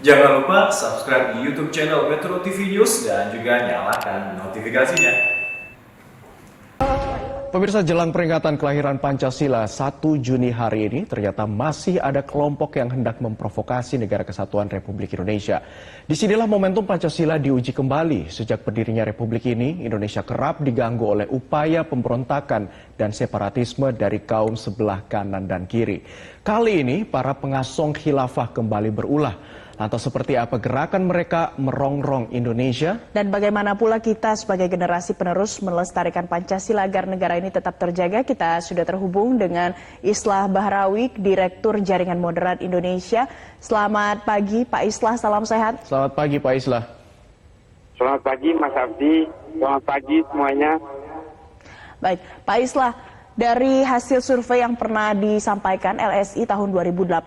Jangan lupa subscribe di YouTube channel Metro TV News dan juga nyalakan notifikasinya. Pemirsa, jelang peringatan kelahiran Pancasila 1 Juni hari ini, ternyata masih ada kelompok yang hendak memprovokasi Negara Kesatuan Republik Indonesia. Disinilah momentum Pancasila diuji kembali. Sejak berdirinya Republik ini, Indonesia kerap diganggu oleh upaya pemberontakan dan separatisme dari kaum sebelah kanan dan kiri. Kali ini, para pengasong khilafah kembali berulah. Lantas seperti apa gerakan mereka merongrong Indonesia? Dan bagaimana pula kita sebagai generasi penerus melestarikan Pancasila agar negara ini tetap terjaga? Kita sudah terhubung dengan Islah Bahrawi, Direktur Jaringan Moderat Indonesia. Selamat pagi Pak Islah, salam sehat. Selamat pagi Pak Islah. Selamat pagi Mas Abdi, selamat pagi semuanya. Baik, Pak Islah. Dari hasil survei yang pernah disampaikan LSI tahun 2018,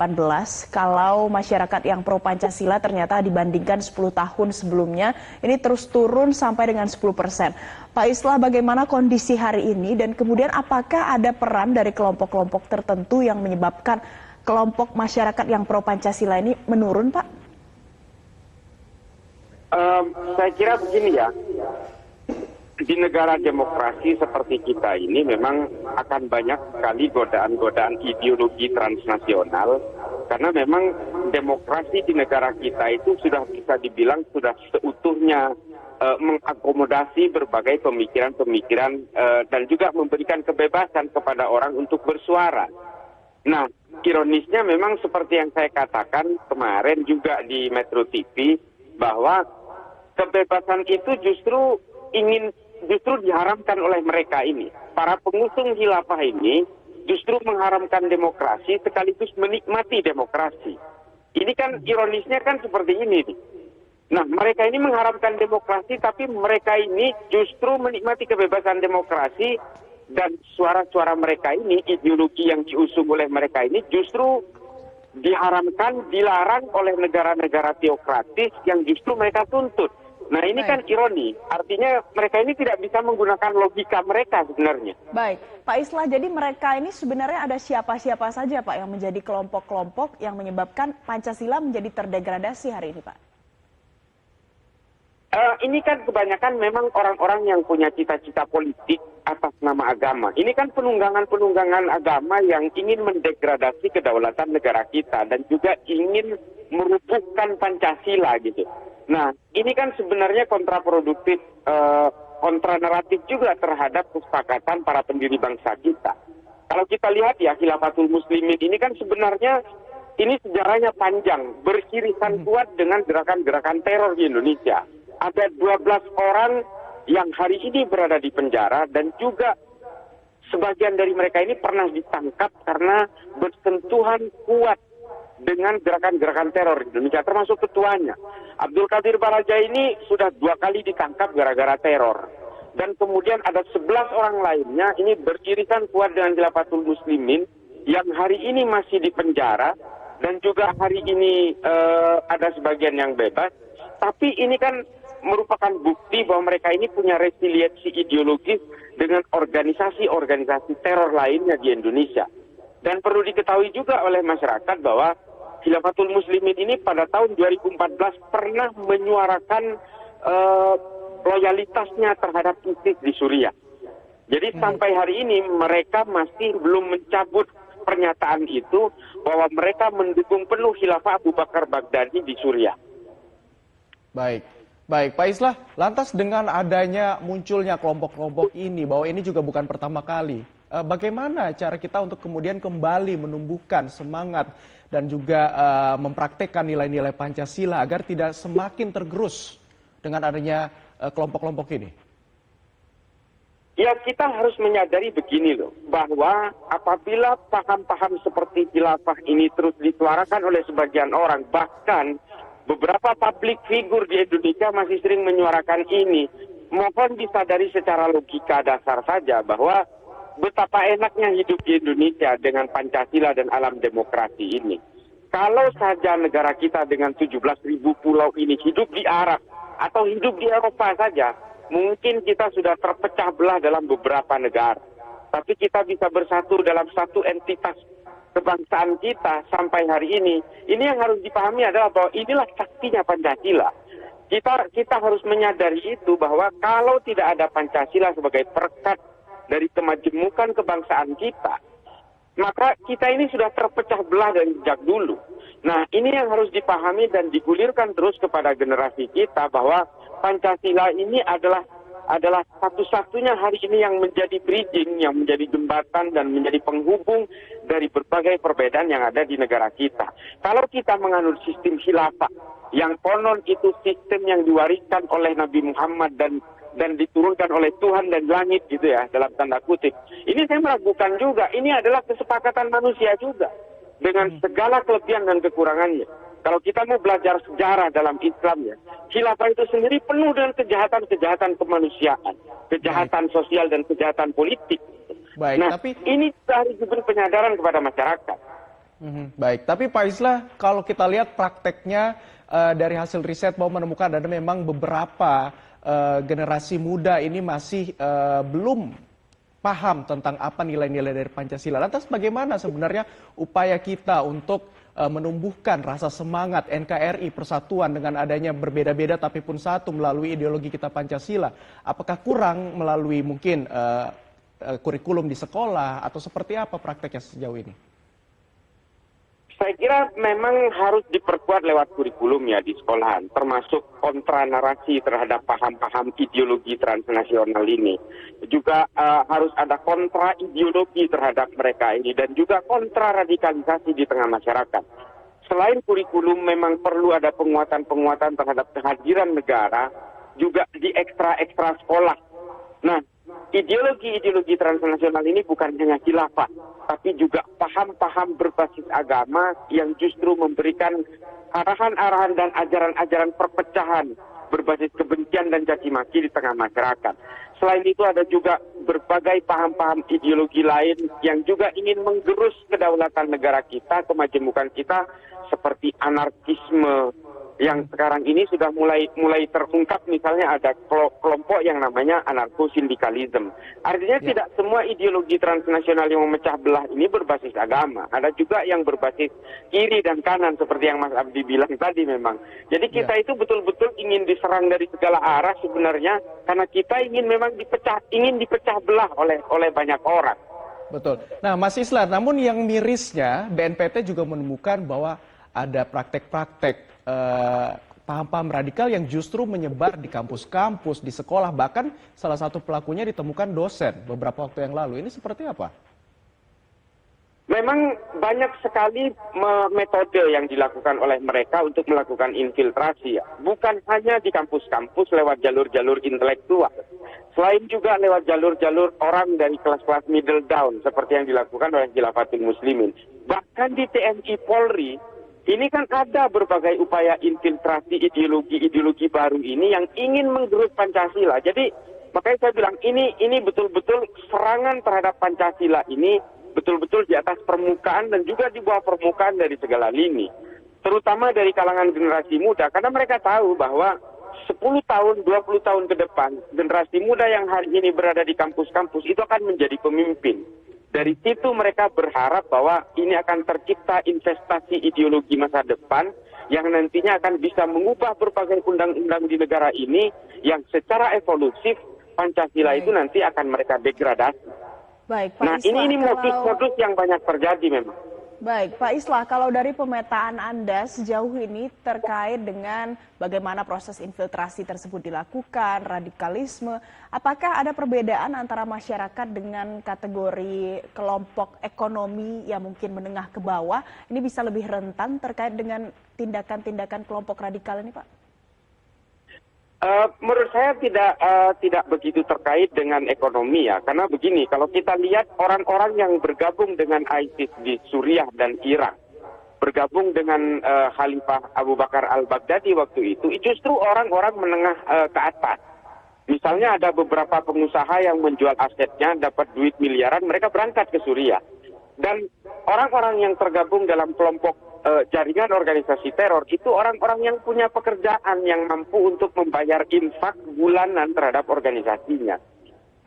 kalau masyarakat yang pro Pancasila ternyata dibandingkan 10 tahun sebelumnya, ini terus turun sampai dengan 10%. Pak Islah, bagaimana kondisi hari ini dan kemudian apakah ada peran dari kelompok-kelompok tertentu yang menyebabkan kelompok masyarakat yang pro Pancasila ini menurun, Pak? Saya kira begini ya. Di negara demokrasi seperti kita ini memang akan banyak sekali godaan-godaan ideologi transnasional karena memang demokrasi di negara kita itu sudah bisa dibilang sudah seutuhnya mengakomodasi berbagai pemikiran-pemikiran dan juga memberikan kebebasan kepada orang untuk bersuara. Nah, ironisnya memang seperti yang saya katakan kemarin juga di Metro TV bahwa kebebasan itu justru diharamkan oleh mereka ini. Para pengusung khilafah ini justru mengharamkan demokrasi sekaligus menikmati demokrasi. Ini kan ironisnya kan seperti ini nih. Nah, mereka ini mengharamkan demokrasi tapi mereka ini justru menikmati kebebasan demokrasi dan suara-suara mereka ini, ideologi yang diusung oleh mereka ini justru diharamkan, dilarang oleh negara-negara teokratis yang justru mereka tuntut. Nah, ini kan ironi, artinya mereka ini tidak bisa menggunakan logika mereka sebenarnya. Baik, Pak Islah, jadi mereka ini sebenarnya ada siapa-siapa saja Pak yang menjadi kelompok-kelompok yang menyebabkan Pancasila menjadi terdegradasi hari ini Pak? Ini kan kebanyakan memang orang-orang yang punya cita-cita politik atas nama agama. Ini kan penunggangan-penunggangan agama yang ingin mendegradasi kedaulatan negara kita dan juga ingin merubuhkan Pancasila gitu. Nah, ini kan sebenarnya kontraproduktif, kontra naratif juga terhadap kesepakatan para pendiri bangsa kita. Kalau kita lihat ya, Khilafatul Muslimin ini kan sebenarnya ini sejarahnya panjang, beririsan kuat dengan gerakan-gerakan teror di Indonesia. Ada 12 orang yang hari ini berada di penjara dan juga sebagian dari mereka ini pernah ditangkap karena bersentuhan kuat dengan gerakan-gerakan teror di Indonesia, termasuk ketuanya. Abdul Qadir Baraja ini sudah 2 kali ditangkap gara-gara teror. Dan kemudian ada 11 orang lainnya ini beririsan kuat dengan Khilafatul Muslimin yang hari ini masih di penjara dan juga hari ini ada sebagian yang bebas. Tapi ini kan merupakan bukti bahwa mereka ini punya resiliensi ideologis dengan organisasi-organisasi teror lainnya di Indonesia. Dan perlu diketahui juga oleh masyarakat bahwa Khilafatul Muslimin ini pada tahun 2014 pernah menyuarakan loyalitasnya terhadap ISIS di Suriah. Jadi sampai hari ini mereka masih belum mencabut pernyataan itu bahwa mereka mendukung penuh khilafah Abu Bakar Baghdadi di Suriah. Baik, Pak Islah, lantas dengan adanya munculnya kelompok-kelompok ini, bahwa ini juga bukan pertama kali. Bagaimana cara kita untuk kemudian kembali menumbuhkan semangat dan juga mempraktekkan nilai-nilai Pancasila agar tidak semakin tergerus dengan adanya kelompok-kelompok ini? Ya, kita harus menyadari begini loh, bahwa apabila paham-paham seperti khilafah ini terus disuarakan oleh sebagian orang, bahkan beberapa publik figur di Indonesia masih sering menyuarakan ini, mohon disadari secara logika dasar saja bahwa betapa enaknya hidup di Indonesia dengan Pancasila dan alam demokrasi ini. Kalau saja negara kita dengan 17.000 pulau ini hidup di Arab atau hidup di Eropa saja, mungkin kita sudah terpecah belah dalam beberapa negara. Tapi kita bisa bersatu dalam satu entitas kebangsaan kita sampai hari ini yang harus dipahami adalah bahwa inilah saktinya Pancasila. Kita harus menyadari itu bahwa kalau tidak ada Pancasila sebagai perekat dari kemajemukan kebangsaan kita, maka kita ini sudah terpecah belah dari sejak dulu. Nah, ini yang harus dipahami dan digulirkan terus kepada generasi kita bahwa Pancasila ini adalah satu-satunya hari ini yang menjadi bridging, yang menjadi jembatan dan menjadi penghubung dari berbagai perbedaan yang ada di negara kita. Kalau kita menganut sistem khilafah, yang konon itu sistem yang diwariskan oleh Nabi Muhammad dan diturunkan oleh Tuhan dan langit gitu ya, dalam tanda kutip. Ini saya meragukan juga, ini adalah kesepakatan manusia juga, dengan segala kelebihan dan kekurangannya. Kalau kita mau belajar sejarah dalam Islam ya, khilafah itu sendiri penuh dengan kejahatan-kejahatan kemanusiaan, kejahatan sosial dan kejahatan politik. Baik, nah, tapi ini harus diberi penyadaran kepada masyarakat. Baik, tapi Pak Islah, kalau kita lihat prakteknya dari hasil riset bahwa menemukan ada memang beberapa generasi muda ini masih belum paham tentang apa nilai-nilai dari Pancasila. Lantas bagaimana sebenarnya upaya kita untuk menumbuhkan rasa semangat NKRI persatuan dengan adanya berbeda-beda tapi pun satu melalui ideologi kita Pancasila? Apakah kurang melalui mungkin kurikulum di sekolah atau seperti apa prakteknya sejauh ini? Saya kira memang harus diperkuat lewat kurikulum ya di sekolahan, termasuk kontra narasi terhadap paham-paham ideologi transnasional ini. Juga harus ada kontra ideologi terhadap mereka ini dan juga kontra radikalisasi di tengah masyarakat. Selain kurikulum memang perlu ada penguatan-penguatan terhadap kehadiran negara juga di ekstra-ekstra sekolah. Nah, ideologi-ideologi transnasional ini bukan hanya khilafah, tapi juga paham-paham berbasis agama yang justru memberikan arahan-arahan dan ajaran-ajaran perpecahan berbasis kebencian dan caci maki di tengah masyarakat. Selain itu ada juga berbagai paham-paham ideologi lain yang juga ingin menggerus kedaulatan negara kita, kemajemukan kita, seperti anarkisme yang sekarang ini sudah mulai terungkap. Misalnya ada kelompok yang namanya anarko-sindikalisme. Artinya tidak semua ideologi transnasional yang memecah belah ini berbasis agama. Ada juga yang berbasis kiri dan kanan seperti yang Mas Abdi bilang tadi memang. Jadi kita itu betul-betul ingin diserang dari segala arah sebenarnya karena kita ingin memang dipecah belah oleh banyak orang. Betul. Nah, Mas Islah, namun yang mirisnya BNPT juga menemukan bahwa ada praktek-praktek paham-paham radikal yang justru menyebar di kampus-kampus, di sekolah, bahkan salah satu pelakunya ditemukan dosen beberapa waktu yang lalu. Ini seperti apa? Memang banyak sekali metode yang dilakukan oleh mereka untuk melakukan infiltrasi ya. Bukan hanya di kampus-kampus lewat jalur-jalur intelektual. Selain juga lewat jalur-jalur orang dari kelas-kelas middle down seperti yang dilakukan oleh Khilafatul Muslimin. Bahkan di TNI Polri, ini kan ada berbagai upaya infiltrasi ideologi-ideologi baru ini yang ingin menggerus Pancasila. Jadi makanya saya bilang ini betul-betul serangan terhadap Pancasila ini betul-betul di atas permukaan dan juga di bawah permukaan dari segala lini. Terutama dari kalangan generasi muda karena mereka tahu bahwa 10 tahun, 20 tahun ke depan generasi muda yang hari ini berada di kampus-kampus itu akan menjadi pemimpin. Dari situ mereka berharap bahwa ini akan tercipta investasi ideologi masa depan yang nantinya akan bisa mengubah berbagai undang-undang di negara ini yang secara evolusif Pancasila itu nanti akan mereka degradasi. Baik, Pak Nah, Islah, ini modus-modus yang banyak terjadi memang. Baik, Pak Islah, kalau dari pemetaan Anda sejauh ini terkait dengan bagaimana proses infiltrasi tersebut dilakukan, radikalisme, apakah ada perbedaan antara masyarakat dengan kategori kelompok ekonomi yang mungkin menengah ke bawah, ini bisa lebih rentan terkait dengan tindakan-tindakan kelompok radikal ini, Pak? Menurut saya tidak begitu terkait dengan ekonomi ya, karena begini, kalau kita lihat orang-orang yang bergabung dengan ISIS di Suriah dan Irak, bergabung dengan Khalifah Abu Bakar al-Baghdadi waktu itu justru orang-orang menengah ke atas. Misalnya ada beberapa pengusaha yang menjual asetnya, dapat duit miliaran, mereka berangkat ke Suriah. Dan orang-orang yang tergabung dalam kelompok jaringan organisasi teror itu orang-orang yang punya pekerjaan yang mampu untuk membayar infak bulanan terhadap organisasinya.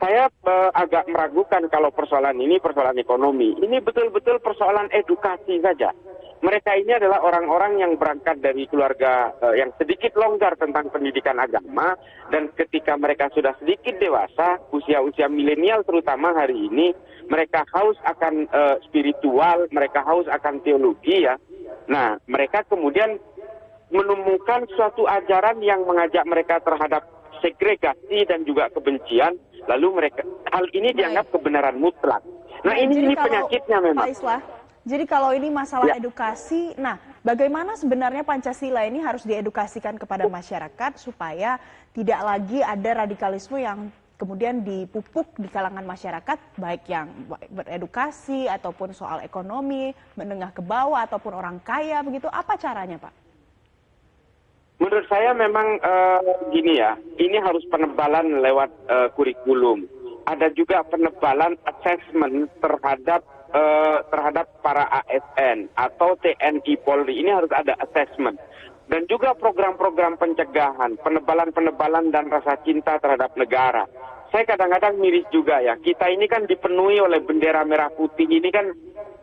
saya agak meragukan kalau persoalan ini persoalan ekonomi. Ini betul-betul persoalan edukasi saja. Mereka ini adalah orang-orang yang berangkat dari keluarga yang sedikit longgar tentang pendidikan agama, dan ketika mereka sudah sedikit dewasa, usia-usia milenial terutama hari ini, mereka haus akan spiritual, mereka haus akan teologi ya. Nah, mereka kemudian menemukan suatu ajaran yang mengajak mereka terhadap segregasi dan juga kebencian, lalu mereka hal ini dianggap kebenaran mutlak. Nah, ini penyakitnya memang. Pak Islah, jadi kalau ini masalah Ya. edukasi, nah bagaimana sebenarnya Pancasila ini harus diedukasikan kepada masyarakat supaya tidak lagi ada radikalisme yang kemudian dipupuk di kalangan masyarakat, baik yang beredukasi ataupun soal ekonomi, menengah ke bawah ataupun orang kaya begitu, apa caranya Pak? Menurut saya memang gini ya, ini harus penebalan lewat kurikulum. Ada juga penebalan assessment terhadap para ASN atau TNI Polri. Ini harus ada assessment. Dan juga program-program pencegahan, penebalan-penebalan dan rasa cinta terhadap negara. Saya kadang-kadang miris juga ya, kita ini kan dipenuhi oleh bendera merah putih. Ini kan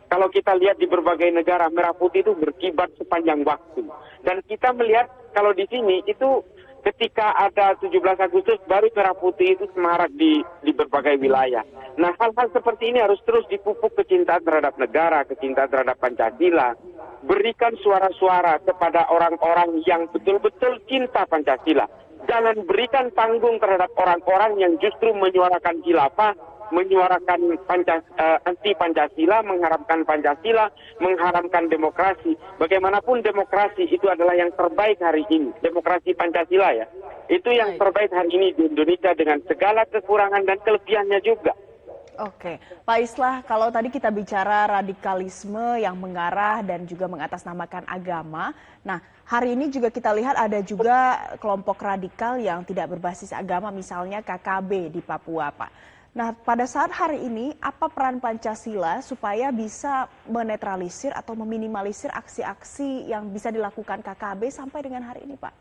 kalau kita lihat di berbagai negara, merah putih itu berkibar sepanjang waktu. Dan kita melihat kalau di sini itu ketika ada 17 Agustus baru merah putih itu semarak di berbagai wilayah. Nah, hal-hal seperti ini harus terus dipupuk kecintaan terhadap negara, kecintaan terhadap Pancasila. Berikan suara-suara kepada orang-orang yang betul-betul cinta Pancasila. Jangan berikan panggung terhadap orang-orang yang justru menyuarakan khilafah, menyuarakan anti Pancasila, mengharamkan Pancasila, mengharamkan demokrasi. Bagaimanapun demokrasi itu adalah yang terbaik hari ini. Demokrasi Pancasila ya. Itu yang terbaik hari ini di Indonesia dengan segala kekurangan dan kelebihannya juga. Oke, Pak Islah, kalau tadi kita bicara radikalisme yang mengarah dan juga mengatasnamakan agama, nah hari ini juga kita lihat ada juga kelompok radikal yang tidak berbasis agama, misalnya KKB di Papua, Pak. Nah, pada saat hari ini, apa peran Pancasila supaya bisa menetralisir atau meminimalisir aksi-aksi yang bisa dilakukan KKB sampai dengan hari ini, Pak?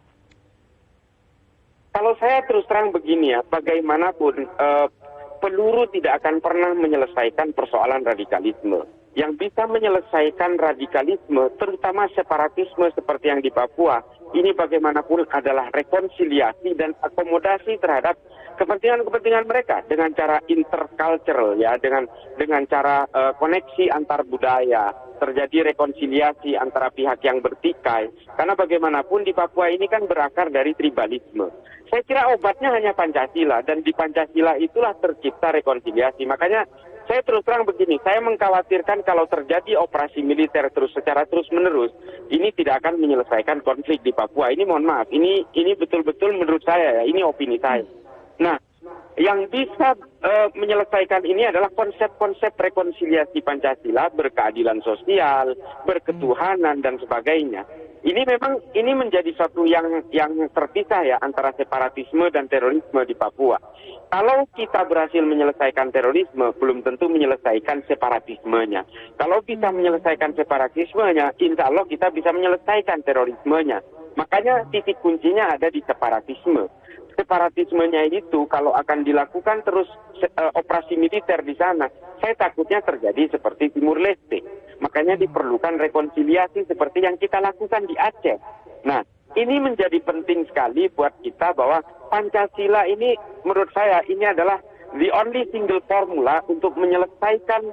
Kalau saya terus terang begini ya, bagaimanapun peluru tidak akan pernah menyelesaikan persoalan radikalisme. Yang bisa menyelesaikan radikalisme, terutama separatisme seperti yang di Papua, ini bagaimanapun adalah rekonsiliasi dan akomodasi terhadap kepentingan-kepentingan mereka dengan cara intercultural ya, dengan cara koneksi antar budaya, terjadi rekonsiliasi antara pihak yang bertikai. Karena bagaimanapun di Papua ini kan berakar dari tribalisme. Saya kira obatnya hanya Pancasila, dan di Pancasila itulah tercipta rekonsiliasi. Makanya saya terus terang begini, saya mengkhawatirkan kalau terjadi operasi militer secara terus-menerus, ini tidak akan menyelesaikan konflik di Papua. Ini mohon maaf, ini betul-betul menurut saya ya, ini opini saya. Nah, yang bisa menyelesaikan ini adalah konsep-konsep rekonsiliasi Pancasila, berkeadilan sosial, berketuhanan dan sebagainya. Ini memang menjadi satu yang terpisah ya antara separatisme dan terorisme di Papua. Kalau kita berhasil menyelesaikan terorisme, belum tentu menyelesaikan separatismenya. Kalau bisa menyelesaikan separatismenya, insya Allah kita bisa menyelesaikan terorismenya. Makanya titik kuncinya ada di separatisme. Separatismenya itu kalau akan dilakukan terus operasi militer di sana, saya takutnya terjadi seperti Timur Leste. Makanya diperlukan rekonsiliasi seperti yang kita lakukan di Aceh. Nah, ini menjadi penting sekali buat kita bahwa Pancasila ini menurut saya ini adalah the only single formula untuk menyelesaikan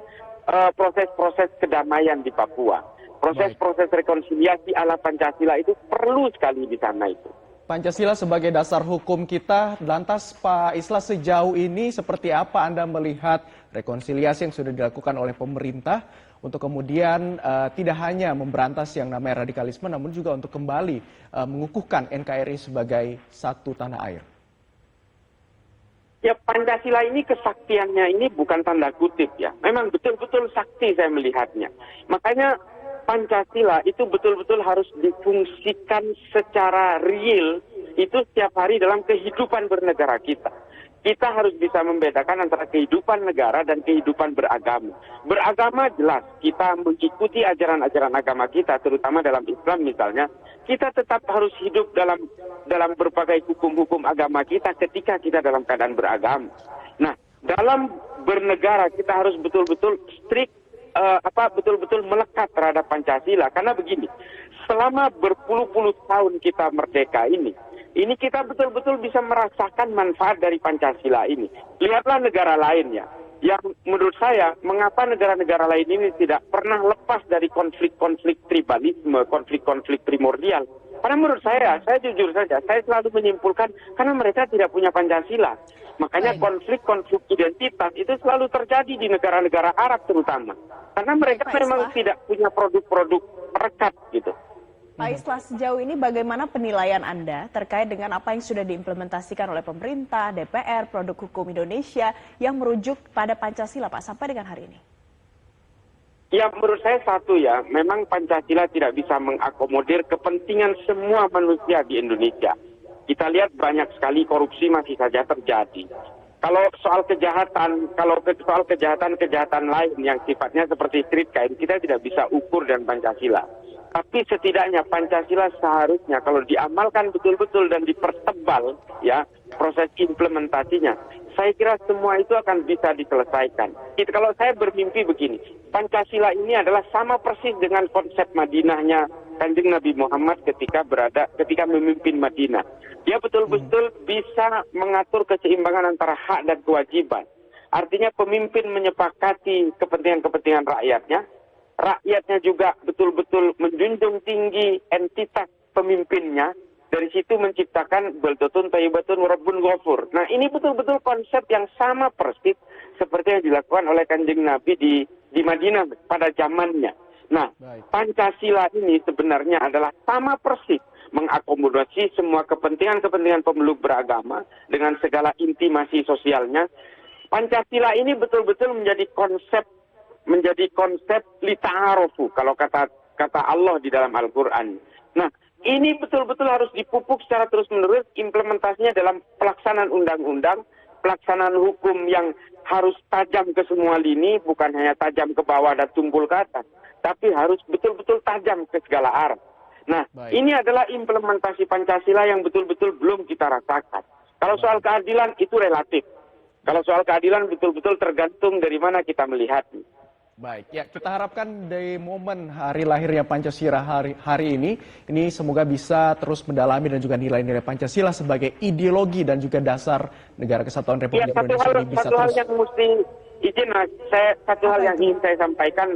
proses-proses kedamaian di Papua. Proses-proses rekonsiliasi ala Pancasila itu perlu sekali di sana itu. Pancasila sebagai dasar hukum kita, lantas Pak Islah sejauh ini seperti apa Anda melihat rekonsiliasi yang sudah dilakukan oleh pemerintah untuk kemudian tidak hanya memberantas yang namanya radikalisme, namun juga untuk kembali mengukuhkan NKRI sebagai satu tanah air? Ya, Pancasila ini kesaktiannya ini bukan tanda kutip ya. Memang betul-betul sakti saya melihatnya. Makanya Pancasila itu betul-betul harus difungsikan secara real itu setiap hari dalam kehidupan bernegara kita. Kita harus bisa membedakan antara kehidupan negara dan kehidupan beragama. Beragama jelas, kita mengikuti ajaran-ajaran agama kita, terutama dalam Islam misalnya. Kita tetap harus hidup dalam berbagai hukum-hukum agama kita ketika kita dalam keadaan beragama. Nah, dalam bernegara kita harus betul-betul strict, betul-betul melekat terhadap Pancasila. Karena begini, selama berpuluh-puluh tahun kita merdeka ini kita betul-betul bisa merasakan manfaat dari Pancasila ini. Lihatlah negara lain ya, yang menurut saya mengapa negara-negara lain ini tidak pernah lepas dari konflik-konflik tribalisme, konflik-konflik primordial. Karena menurut saya jujur saja, saya selalu menyimpulkan karena mereka tidak punya Pancasila. Makanya konflik-konflik identitas itu selalu terjadi di negara-negara Arab terutama. Karena mereka memang tidak punya produk-produk perekat gitu. Pak Islah, sejauh ini bagaimana penilaian Anda terkait dengan apa yang sudah diimplementasikan oleh pemerintah, DPR, produk hukum Indonesia yang merujuk pada Pancasila, Pak, sampai dengan hari ini? Ya, menurut saya satu ya, memang Pancasila tidak bisa mengakomodir kepentingan semua manusia di Indonesia. Kita lihat banyak sekali korupsi masih saja terjadi. Kalau soal kejahatan, kejahatan lain yang sifatnya seperti street crime, kita tidak bisa ukur dengan Pancasila. Tapi setidaknya Pancasila seharusnya kalau diamalkan betul-betul dan dipertebal ya proses implementasinya, saya kira semua itu akan bisa diselesaikan. Kalau saya bermimpi begini, Pancasila ini adalah sama persis dengan konsep Madinahnya Kanjeng Nabi Muhammad ketika memimpin Madinah. Dia betul-betul bisa mengatur keseimbangan antara hak dan kewajiban. Artinya pemimpin menyepakati kepentingan-kepentingan rakyatnya. Rakyatnya juga betul-betul menjunjung tinggi entitas pemimpinnya. Dari situ menciptakan baldatun thayyibatun wa rabbun ghafur. Nah, ini betul-betul konsep yang sama persis seperti yang dilakukan oleh Kanjeng Nabi di Madinah pada zamannya. Nah, Pancasila ini sebenarnya adalah sama persis mengakomodasi semua kepentingan-kepentingan pemeluk beragama dengan segala intimasi sosialnya. Pancasila ini betul-betul menjadi konsep lita'arofu kalau kata Allah di dalam Al-Qur'an. Nah, ini betul-betul harus dipupuk secara terus-menerus implementasinya dalam pelaksanaan undang-undang, pelaksanaan hukum yang harus tajam ke semua lini, bukan hanya tajam ke bawah dan tumpul ke atas, tapi harus betul-betul tajam ke segala arah. Nah, ini adalah implementasi Pancasila yang betul-betul belum kita rasakan. Kalau soal keadilan itu relatif. Kalau soal keadilan betul-betul tergantung dari mana kita melihatnya. Baik, ya kita harapkan dari momen hari lahirnya Pancasila hari ini semoga bisa terus mendalami dan juga nilai-nilai Pancasila sebagai ideologi dan juga dasar negara kesatuan Republik Indonesia ini bisa satu terus. Hal yang mesti izin, satu hal yang ingin saya sampaikan,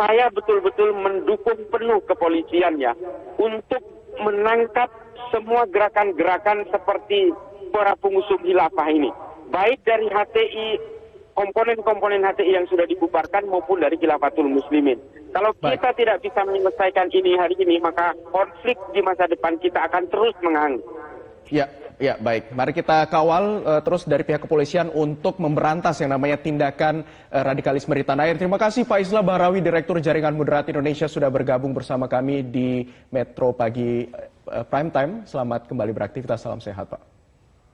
saya betul-betul mendukung penuh kepolisian ya untuk menangkap semua gerakan-gerakan seperti para pengusung khilafah ini, baik dari HTI, komponen-komponen HTI yang sudah dibubarkan maupun dari Khilafatul Muslimin. Kalau kita tidak bisa menyelesaikan ini hari ini, maka konflik di masa depan kita akan terus menghangat. Ya, baik. Mari kita kawal terus dari pihak kepolisian untuk memberantas yang namanya tindakan radikalisme di tanah air. Terima kasih Pak Islah Bahrawi, Direktur Jaringan Moderat Indonesia sudah bergabung bersama kami di Metro Pagi Prime Time. Selamat kembali beraktivitas, salam sehat Pak.